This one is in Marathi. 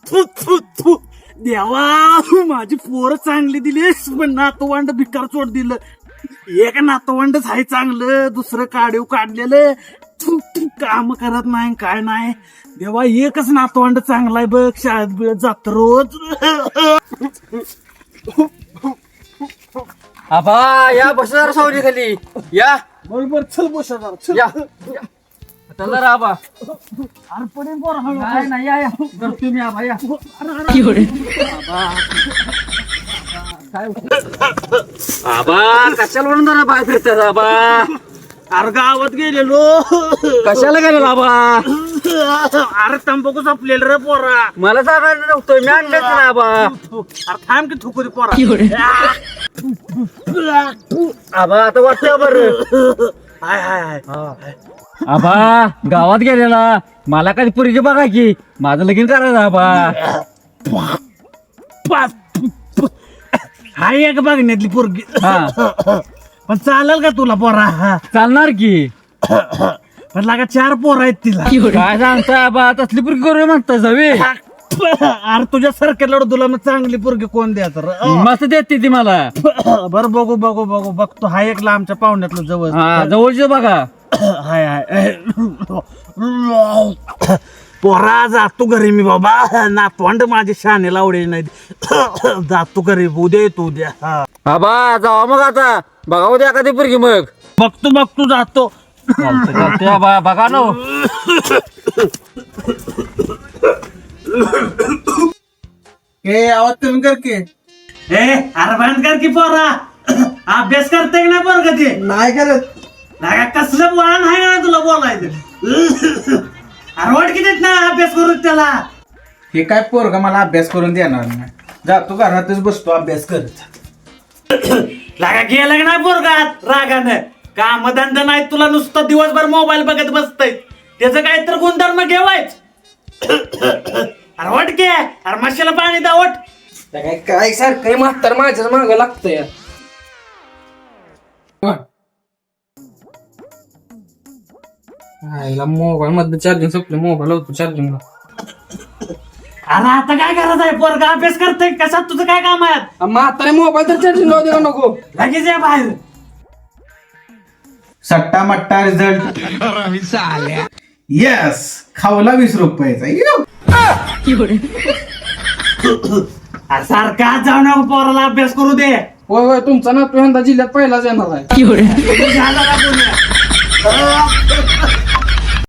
थु, थु, थु. देवा माझी पोरं चांगली दिलीस पण नातवंड भिकार चोट दिलं. एक नातवंडच आहे चांगलं, दुसरं काढीव काढलेलं. थु, थु, काम करत नाही काय नाही. देवा एकच नातवंड चांगला आहे बघ, शाळेत बिळत जात रोज. आबा या बसा जरा सावली खाली या बरोबर चल बसा जरा, चल. या चला रे आबा अरे पडेल पोरं हळू. नाही नाही या तर तुम्ही आबा या आबा कशाला म्हणून जरा बाहेर फिरतात आबा अरे गावात गेलेलो. कशाला गेलेला आबा अरे तंबाखू जपलेलं रे पोरा. मला सांगायला नव्हतं मी आणलंच ना आबा अरे थांब की थुकरी पोरा. आबा आता वाटतं बरं हाय हाय हाय. आबा गावात गेलेला मला कधी पुरीची बघा की माझं लगीन करायचं आबा हाय एक बघण्यातली पोरगी. हा पण चालेल का तुला पोरा? चालणार की पण लागा 4 पोरं आहेत तिला. काय सांगता आबा तसली पुरगी करू म्हणता जावी अरे तुझ्या सारख्या तुला मग चांगली पोरगी कोण द्यायचं रे? मस्त देते ती मला बरं बघू बघू बघू बघतो. हाय एक आमच्या पाहुण्यातलं जवळ. हा जवळचे बघा हाय हाय. पोरा जातो घरी मी बाबा. नातवंड माझी शाने लावडे नाही. जातो घरी उद्या येतो उद्या. हा. आबा जावा मग आता बघा उद्या एखादी पुरगी मग बघतो बघतो जातो. चालते आबा बघा ना आवाज कमी कर की. अरे बंद कर की पोरा. अभ्यास करते ना पोरग ते. नाही करत. लागा कसलं बोला नाही ना तुला बोलायचं. अरे वाट कितीत ना अभ्यास करू त्याला. हे काय पोरगा मला अभ्यास करून देणार नाही. जातो घरातच बसतो अभ्यास करत. लागा गेलं ना पोरगात रागानं. काम धंदा नाही तुला, नुसतं दिवसभर मोबाईल बघत बसतय. त्याचं काहीतरी गुणधर्म घेवायच. अरे वाट के अरे माशाला पाणी दावट. काय काय सारखं म्हातार माझ्याच माग लागतंय आईला मोबाईल मध्ये चार्जिंग संपलं मोबाईल होतो चार्जिंगला अरे आता काय करायचं आहे? पोरगा अभ्यास करतय कशात तुझं काय काम आहे? म्हातारे मोबाईल तर चार्जिंग लावू दे का नको लगेच या बाहेर. सट्टा मट्टा रिझल्ट यस खावला 20 रुपयाचा. सारखा जाऊ नको पोराला अभ्यास करू दे. होय होय तुमचा ना तू यंदा जिल्ह्यात पहिलाच येणार आहे झाला का पुण्या?